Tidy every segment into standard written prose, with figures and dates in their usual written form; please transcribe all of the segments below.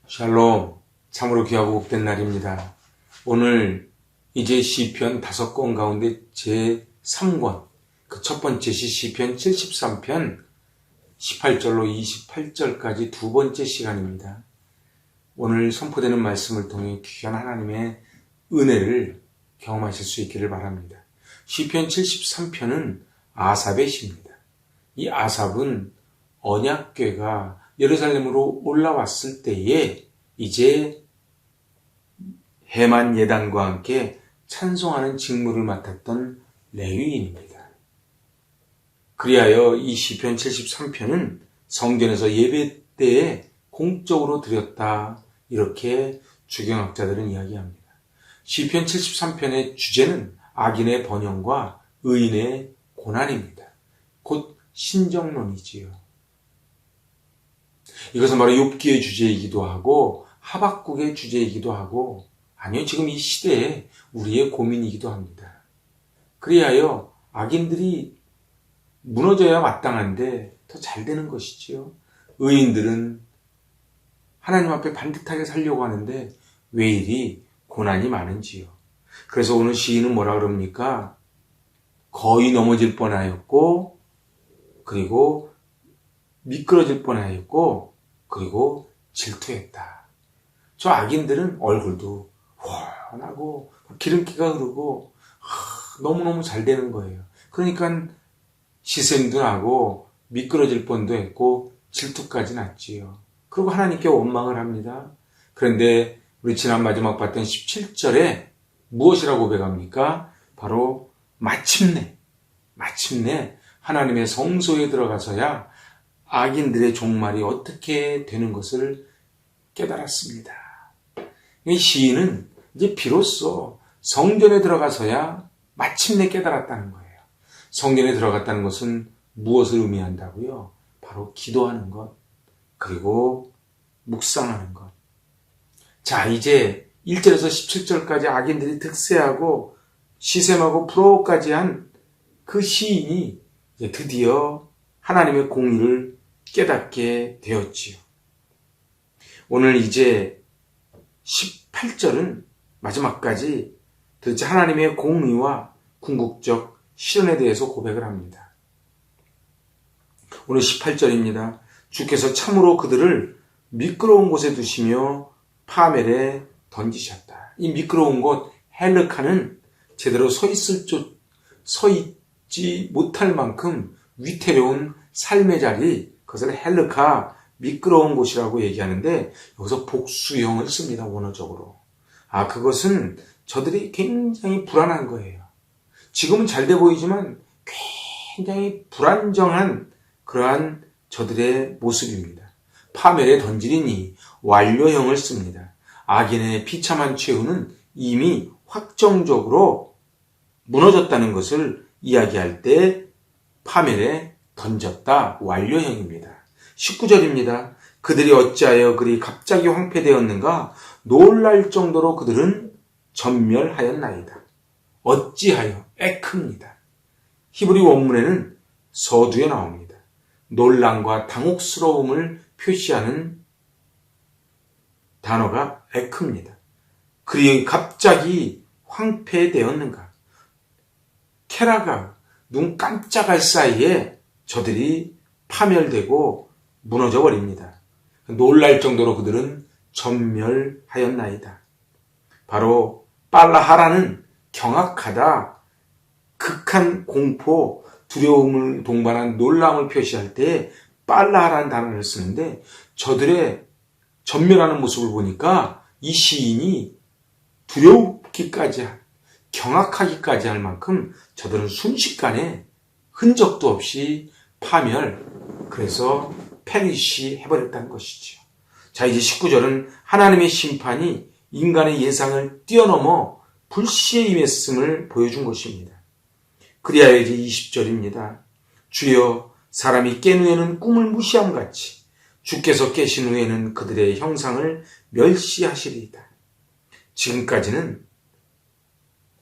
샬롬, 참으로 귀하고 복된 날입니다. 오늘 이제 시편 5권 가운데 제3권, 그 첫 번째 시편 73편 18절로 28절까지 두 번째 시간입니다. 오늘 선포되는 말씀을 통해 귀한 하나님의 은혜를 경험하실 수 있기를 바랍니다. 시편 73편은 아삽의 시입니다. 이 아삽은 언약궤가 예루살렘으로 올라왔을 때에 이제 헤만 예단과 함께 찬송하는 직무를 맡았던 레위인입니다. 그리하여 이 시편 73편은 성전에서 예배 때에 공적으로 드렸다, 이렇게 주경학자들은 이야기합니다. 시편 73편의 주제는 악인의 번영과 의인의 고난입니다. 곧 신정론이지요. 이것은 바로 욥기의 주제이기도 하고 하박국의 주제이기도 하고, 아니요, 지금 이 시대에 우리의 고민이기도 합니다. 그리하여 악인들이 무너져야 마땅한데 더 잘 되는 것이지요. 의인들은 하나님 앞에 반듯하게 살려고 하는데 왜 이리 고난이 많은지요. 그래서 오늘 시인은 뭐라 그럽니까? 거의 넘어질 뻔하였고, 그리고 미끄러질 뻔하였고, 그리고 질투했다. 저 악인들은 얼굴도 훤하고 기름기가 흐르고 너무너무 잘 되는 거예요. 그러니까 시샘도 나고 미끄러질 뻔도 했고 질투까지 났지요. 그리고 하나님께 원망을 합니다. 그런데 우리 지난 마지막 봤던 17절에 무엇이라고 고백합니까? 바로 마침내 하나님의 성소에 들어가서야 악인들의 종말이 어떻게 되는 것을 깨달았습니다. 이 시인은 이제 비로소 성전에 들어가서야 마침내 깨달았다는 거예요. 성전에 들어갔다는 것은 무엇을 의미한다고요? 바로 기도하는 것, 그리고 묵상하는 것. 자, 이제 1절에서 17절까지 악인들이 득세하고 시샘하고 부러워까지 한 그 시인이 이제 드디어 하나님의 공의를 깨닫게 되었지요. 오늘 이제 18절은 마지막까지 도대체 하나님의 공의와 궁극적 실현에 대해서 고백을 합니다. 오늘 18절입니다. 주께서 참으로 그들을 미끄러운 곳에 두시며 파멜에 던지셨다. 이 미끄러운 곳 헬르카는 제대로 서 있지 못할 만큼 위태로운 삶의 자리, 그것을 헬르카, 미끄러운 곳이라고 얘기하는데 여기서 복수형을 씁니다. 원어적으로. 그것은 저들이 굉장히 불안한 거예요. 지금은 잘 돼 보이지만 굉장히 불안정한 그러한 저들의 모습입니다. 파멸에 던지리니 완료형을 씁니다. 악인의 비참한 최후는 이미 확정적으로 무너졌다는 것을 이야기할 때 파멸에 던졌다, 완료형입니다. 19절입니다. 그들이 어찌하여 그리 갑자기 황폐되었는가? 놀랄 정도로 그들은 전멸하였나이다. 어찌하여, 에크입니다. 히브리 원문에는 서두에 나옵니다. 놀람과 당혹스러움을 표시하는 단어가 에크입니다. 그리 갑자기 황폐되었는가? 케라가 눈 깜짝할 사이에 저들이 파멸되고 무너져 버립니다. 놀랄 정도로 그들은 전멸하였나이다. 바로 빨라하라는 경악하다, 극한 공포, 두려움을 동반한 놀람을 표시할 때 빨라하라는 단어를 쓰는데, 저들의 전멸하는 모습을 보니까 이 시인이 두려우기까지, 경악하기까지 할 만큼 저들은 순식간에 흔적도 없이 파멸, 그래서 페리시 해버렸다는 것이죠. 자, 이제 19절은 하나님의 심판이 인간의 예상을 뛰어넘어 불시에 임했음을 보여준 것입니다. 그리하여 이제 20절입니다. 주여, 사람이 깬 후에는 꿈을 무시함같이 주께서 깨신 후에는 그들의 형상을 멸시하시리이다. 지금까지는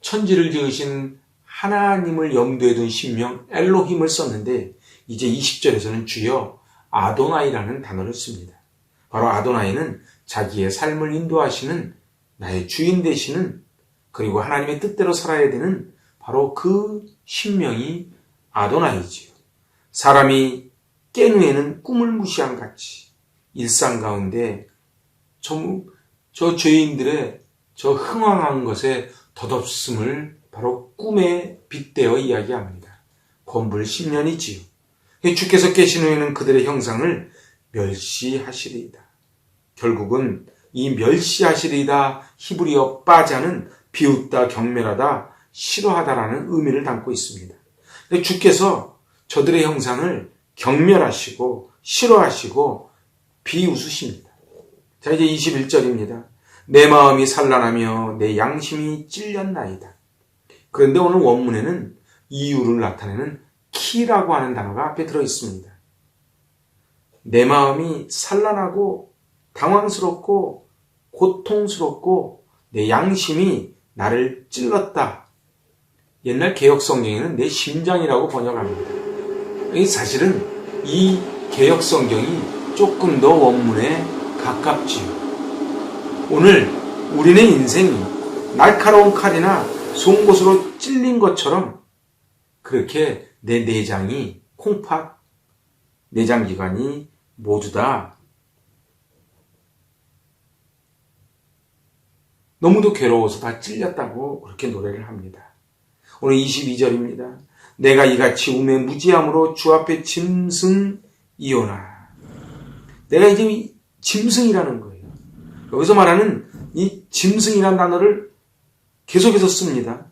천지를 지으신 하나님을 염두에 둔 신명 엘로힘을 썼는데 이제 20절에서는 주여 아도나이라는 단어를 씁니다. 바로 아도나이는 자기의 삶을 인도하시는 나의 주인 되시는, 그리고 하나님의 뜻대로 살아야 되는 바로 그 신명이 아도나이지요. 사람이 깬 후에는 꿈을 무시한 같이 일상 가운데 저 죄인들의 저 흥황한 것에 덧없음을 바로 꿈에 빗대어 이야기합니다. 건불 10년이지요. 주께서 깨신 후에는 그들의 형상을 멸시하시리이다. 결국은 이 멸시하시리이다 히브리어 빠자는 비웃다, 경멸하다, 싫어하다라는 의미를 담고 있습니다. 주께서 저들의 형상을 경멸하시고 싫어하시고 비웃으십니다. 자, 이제 21절입니다. 내 마음이 산란하며 내 양심이 찔렸나이다. 그런데 오늘 원문에는 이유를 나타내는 키라고 하는 단어가 앞에 들어있습니다. 내 마음이 산란하고 당황스럽고 고통스럽고 내 양심이 나를 찔렀다. 옛날 개역성경에는 내 심장이라고 번역합니다. 사실은 이 개역성경이 조금 더 원문에 가깝지요. 오늘 우리는 인생이 날카로운 칼이나 송곳으로 찔린 것처럼 그렇게 내 내장이 콩팥, 내장기관이 모두 다 너무도 괴로워서 다 찔렸다고 그렇게 노래를 합니다. 오늘 22절입니다. 내가 이같이 우매 무지함으로 주 앞에 짐승이오나. 내가 이제 짐승이라는 거예요. 여기서 말하는 이 짐승이라는 단어를 계속해서 씁니다.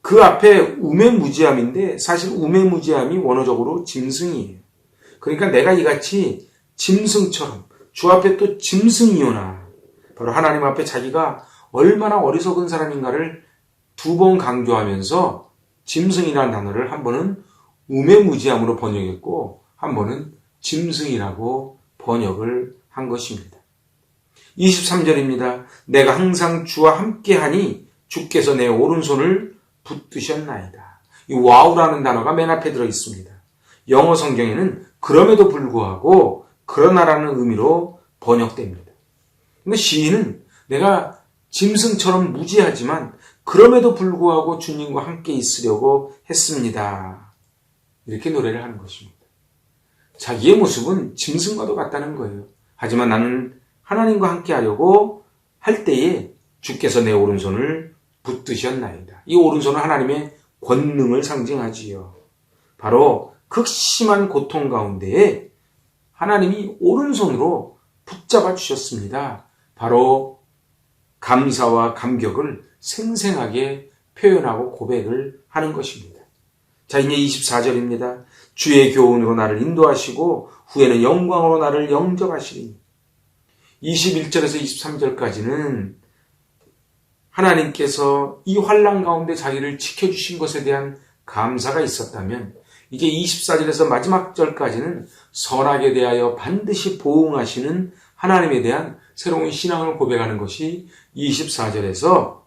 그 앞에 우매무지함인데 사실 우매무지함이 원어적으로 짐승이에요. 그러니까 내가 이같이 짐승처럼 주 앞에 또 짐승이오나. 바로 하나님 앞에 자기가 얼마나 어리석은 사람인가를 두 번 강조하면서 짐승이라는 단어를 한 번은 우매무지함으로 번역했고 한 번은 짐승이라고 번역을 한 것입니다. 23절입니다. 내가 항상 주와 함께하니 주께서 내 오른손을 붙드셨나이다. 이 와우라는 단어가 맨 앞에 들어 있습니다. 영어 성경에는 그럼에도 불구하고 그러나라는 의미로 번역됩니다. 근데 시인은 내가 짐승처럼 무지하지만 그럼에도 불구하고 주님과 함께 있으려고 했습니다. 이렇게 노래를 하는 것입니다. 자기의 모습은 짐승과도 같다는 거예요. 하지만 나는 하나님과 함께 하려고 할 때에 주께서 내 오른손을 붙드셨나이다. 이 오른손은 하나님의 권능을 상징하지요. 바로 극심한 고통 가운데에 하나님이 오른손으로 붙잡아 주셨습니다. 바로 감사와 감격을 생생하게 표현하고 고백을 하는 것입니다. 자, 이제 24절입니다. 주의 교훈으로 나를 인도하시고 후에는 영광으로 나를 영접하시리니. 21절에서 23절까지는 하나님께서 이 환난 가운데 자기를 지켜주신 것에 대한 감사가 있었다면 이제 24절에서 마지막 절까지는 선악에 대하여 반드시 보응하시는 하나님에 대한 새로운 신앙을 고백하는 것이 24절에서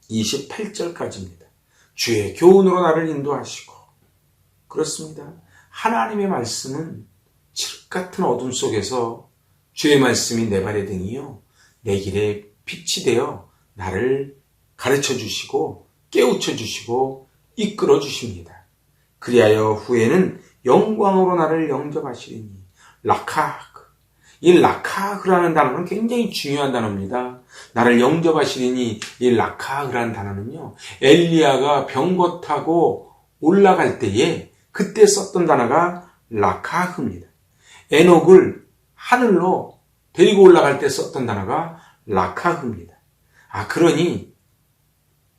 28절까지입니다. 주의 교훈으로 나를 인도하시고. 그렇습니다. 하나님의 말씀은 칠흑 같은 어둠 속에서 주의 말씀이 내 발의 등이요 내 길에 빛이 되어 나를 가르쳐 주시고 깨우쳐 주시고 이끌어 주십니다. 그리하여 후에는 영광으로 나를 영접하시리니. 라카흐. 이 라카흐라는 단어는 굉장히 중요한 단어입니다. 나를 영접하시리니 이 라카흐라는 단어는요. 엘리야가 병거 타고 올라갈 때에 그때 썼던 단어가 라카흐입니다. 에녹을 하늘로 데리고 올라갈 때 썼던 단어가 라카흐입니다. 그러니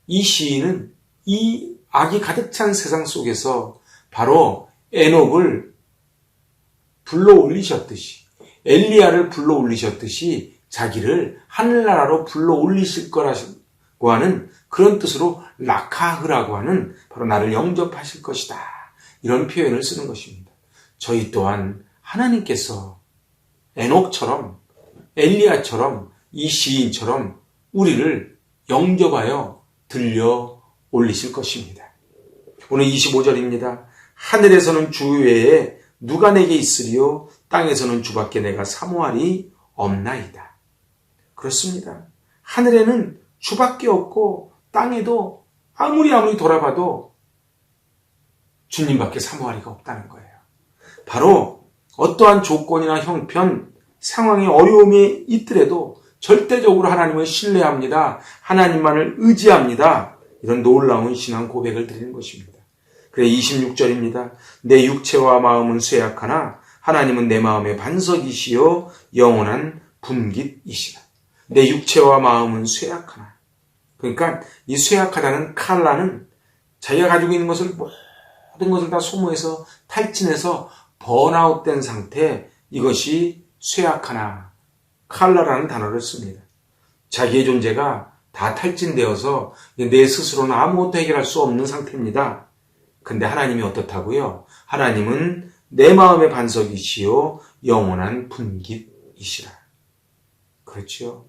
이 시인은 이 악이 가득 찬 세상 속에서 바로 에녹을 불러 올리셨듯이 엘리야를 불러 올리셨듯이 자기를 하늘나라로 불러 올리실 거라고 하는 그런 뜻으로 라카흐라고 하는 바로 나를 영접하실 것이다. 이런 표현을 쓰는 것입니다. 저희 또한 하나님께서 에녹처럼 엘리야처럼 이 시인처럼 우리를 영접하여 들려 올리실 것입니다. 오늘 25절입니다. 하늘에서는 주 외에 누가 내게 있으리요 땅에서는 주밖에 내가 사모하리 없나이다. 그렇습니다. 하늘에는 주밖에 없고 땅에도 아무리 돌아봐도 주님밖에 사모할 리가 없다는 거예요. 바로 어떠한 조건이나 형편, 상황의 어려움이 있더라도 절대적으로 하나님을 신뢰합니다. 하나님만을 의지합니다. 이런 놀라운 신앙 고백을 드리는 것입니다. 그래 26절입니다. 내 육체와 마음은 쇠약하나 하나님은 내 마음의 반석이시요 영원한 분깃이시라. 내 육체와 마음은 쇠약하나. 그러니까 이 쇠약하다는 칼라는 자기가 가지고 있는 것을 모든 것을 다 소모해서 탈진해서 번아웃된 상태, 이것이 쇠약하나 칼라라는 단어를 씁니다. 자기의 존재가 다 탈진되어서 내 스스로는 아무것도 해결할 수 없는 상태입니다. 근데 하나님이 어떻다고요? 하나님은 내 마음의 반석이시요 영원한 분깃이시라. 그렇죠?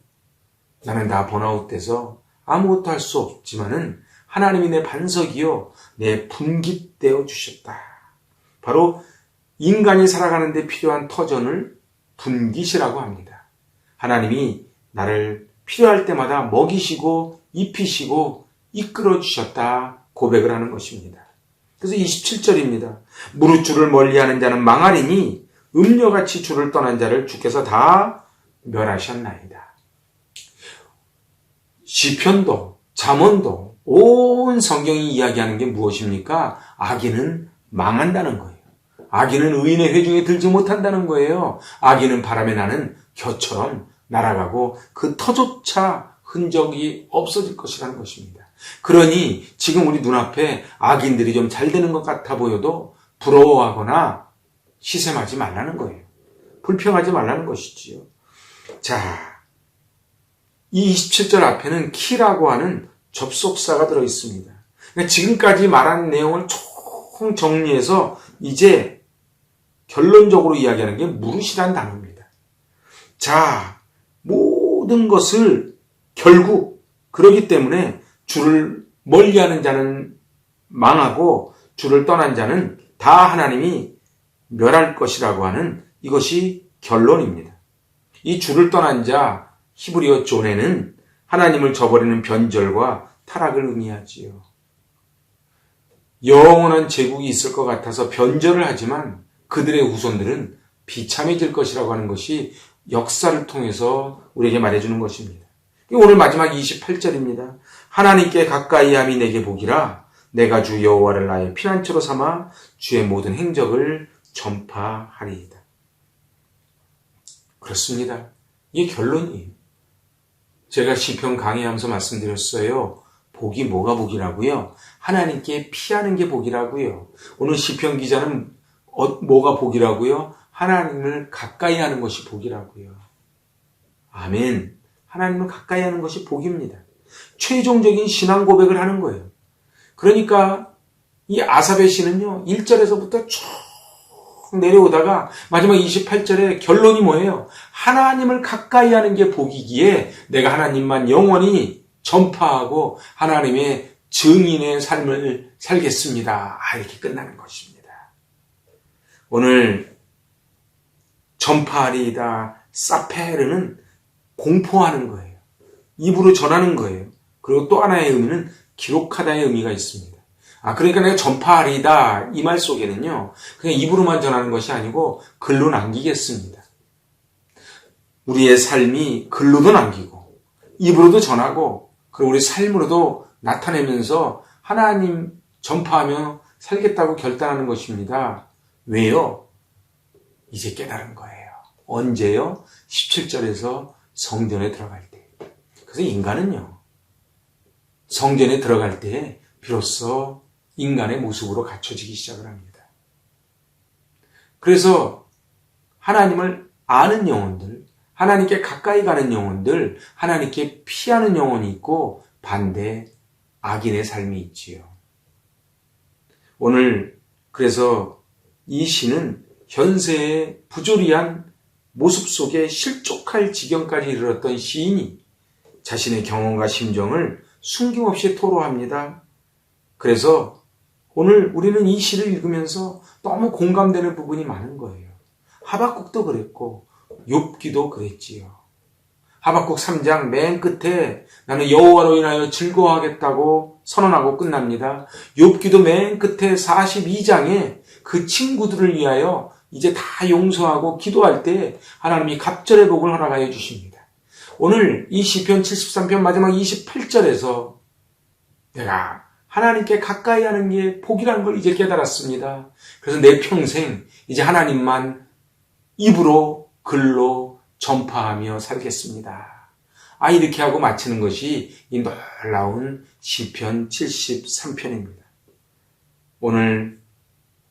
나는 다 번아웃돼서 아무것도 할 수 없지만은 하나님이 내 반석이요 내 분깃되어 주셨다. 바로 인간이 살아가는 데 필요한 터전을 분깃이라고 합니다. 하나님이 나를 필요할 때마다 먹이시고 입히시고 이끌어 주셨다 고백을 하는 것입니다. 그래서 27절입니다. 무릇 주를 멀리하는 자는 망하리니 음녀같이 주를 떠난 자를 주께서 다 멸하셨나이다. 시편도 잠언도 온 성경이 이야기하는 게 무엇입니까? 악인은 망한다는 거예요. 악인은 의인의 회중에 들지 못한다는 거예요. 악인은 바람에 나는 겨처럼 날아가고 그 터조차 흔적이 없어질 것이라는 것입니다. 그러니 지금 우리 눈앞에 악인들이 좀 잘 되는 것 같아 보여도 부러워하거나 시샘하지 말라는 거예요. 불평하지 말라는 것이지요. 자, 이 27절 앞에는 키라고 하는 접속사가 들어 있습니다. 그러니까 지금까지 말한 내용을 총 정리해서 이제 결론적으로 이야기하는 게 무릇이란 단어입니다. 자, 모든 것을 결국 그러기 때문에 주를 멀리하는 자는 망하고 주를 떠난 자는 다 하나님이 멸할 것이라고 하는 이것이 결론입니다. 이 주를 떠난 자 히브리어 존에는 하나님을 저버리는 변절과 타락을 의미하지요. 영원한 제국이 있을 것 같아서 변절을 하지만 그들의 후손들은 비참해질 것이라고 하는 것이 역사를 통해서 우리에게 말해주는 것입니다. 오늘 마지막 28절입니다. 하나님께 가까이함이 내게 복이라 내가 주 여호와를 나의 피난처로 삼아 주의 모든 행적을 전파하리이다. 그렇습니다. 이게 결론이에요. 제가 시편 강의하면서 말씀드렸어요. 복이 뭐가 복이라고요? 하나님께 피하는 게 복이라고요. 오늘 시편 기자는 뭐가 복이라고요? 하나님을 가까이 하는 것이 복이라고요. 아멘. 하나님을 가까이 하는 것이 복입니다. 최종적인 신앙 고백을 하는 거예요. 그러니까 이 아삽의 시는요. 1절에서부터 쭉 내려오다가 마지막 28절에 결론이 뭐예요? 하나님을 가까이 하는 게 복이기에 내가 하나님만 영원히 전파하고 하나님의 증인의 삶을 살겠습니다. 이렇게 끝나는 것입니다. 오늘 전파하리이다 사페르는 공포하는 거예요. 입으로 전하는 거예요. 그리고 또 하나의 의미는 기록하다의 의미가 있습니다. 그러니까 내가 전파하리이다 이 말 속에는요. 그냥 입으로만 전하는 것이 아니고 글로 남기겠습니다. 우리의 삶이 글로도 남기고 입으로도 전하고 그리고 우리 삶으로도 나타내면서 하나님 전파하며 살겠다고 결단하는 것입니다. 왜요? 이제 깨달은 거예요. 언제요? 17절에서 성전에 들어갈 때. 그래서 인간은요. 성전에 들어갈 때 비로소 인간의 모습으로 갖춰지기 시작을 합니다. 그래서 하나님을 아는 영혼들, 하나님께 가까이 가는 영혼들, 하나님께 피하는 영혼이 있고 반대 악인의 삶이 있지요. 오늘 그래서 이 시는 현세의 부조리한 모습 속에 실족할 지경까지 이르렀던 시인이 자신의 경험과 심정을 숨김없이 토로합니다. 그래서 오늘 우리는 이 시를 읽으면서 너무 공감되는 부분이 많은 거예요. 하박국도 그랬고 욥기도 그랬지요. 하박국 3장 맨 끝에 나는 여호와로 인하여 즐거워하겠다고 선언하고 끝납니다. 욥기도 맨 끝에 42장에 그 친구들을 위하여 이제 다 용서하고 기도할 때 하나님이 갑절의 복을 허락하여 주십니다. 오늘 이 시편 73편 마지막 28절에서 내가 하나님께 가까이 하는 게 복이라는 걸 이제 깨달았습니다. 그래서 내 평생 이제 하나님만 입으로 글로 전파하며 살겠습니다. 이렇게 하고 마치는 것이 이 놀라운 시편 73편입니다. 오늘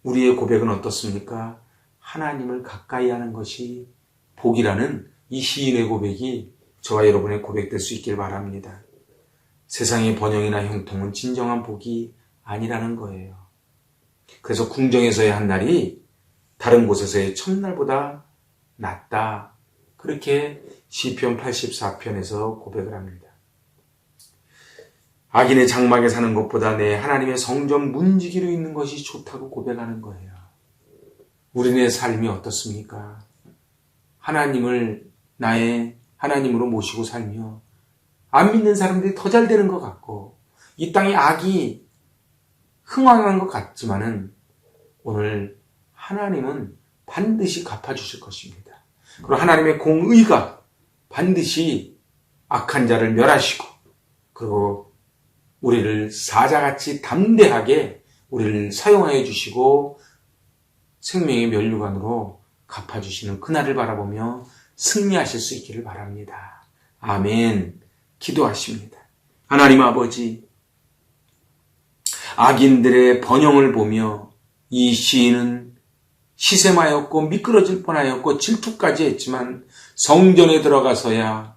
우리의 고백은 어떻습니까? 하나님을 가까이 하는 것이 복이라는 이 시인의 고백이 저와 여러분의 고백될 수 있길 바랍니다. 세상의 번영이나 형통은 진정한 복이 아니라는 거예요. 그래서 궁정에서의 한 날이 다른 곳에서의 첫날보다 낫다. 그렇게 시편 84편에서 고백을 합니다. 악인의 장막에 사는 것보다 내 하나님의 성전 문지기로 있는 것이 좋다고 고백하는 거예요. 우리의 삶이 어떻습니까? 하나님을 나의 하나님으로 모시고 살며 안 믿는 사람들이 더 잘 되는 것 같고 이 땅에 악이 흥황한 것 같지만은 오늘 하나님은 반드시 갚아주실 것입니다. 그리고 하나님의 공의가 반드시 악한 자를 멸하시고 그리고 우리를 사자같이 담대하게 우리를 사용하여 주시고 생명의 면류관으로 갚아주시는 그날을 바라보며 승리하실 수 있기를 바랍니다. 아멘. 기도하십니다. 하나님 아버지, 악인들의 번영을 보며 이 시인은 시샘하였고 미끄러질 뻔하였고 질투까지 했지만 성전에 들어가서야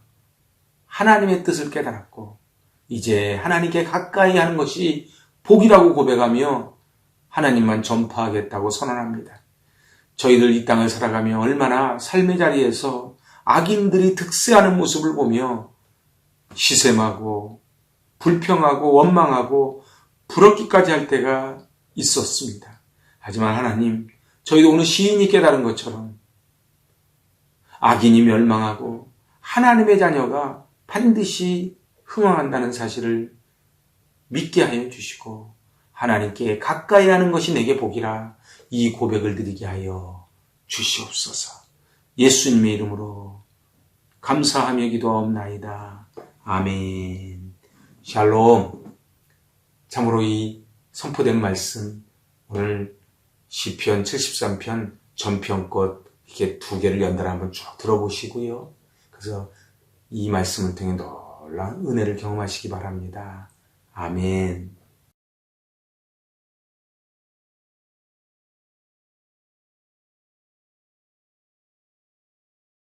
하나님의 뜻을 깨달았고 이제 하나님께 가까이 하는 것이 복이라고 고백하며 하나님만 전파하겠다고 선언합니다. 저희들 이 땅을 살아가며 얼마나 삶의 자리에서 악인들이 득세하는 모습을 보며 시샘하고 불평하고 원망하고 부럽기까지 할 때가 있었습니다. 하지만 하나님, 저희도 오늘 시인이 깨달은 것처럼 악인이 멸망하고 하나님의 자녀가 반드시 흥황한다는 사실을 믿게 하여 주시고 하나님께 가까이 하는 것이 내게 복이라 이 고백을 드리게 하여 주시옵소서. 예수님의 이름으로 감사하며 기도하옵나이다. 아멘. 샬롬. 참으로 이 선포된 말씀 오늘 시편 73편 전편껏 이렇게 두 개를 연달아 한번 쭉 들어보시고요. 그래서 이 말씀을 통해 놀라운 은혜를 경험하시기 바랍니다. 아멘.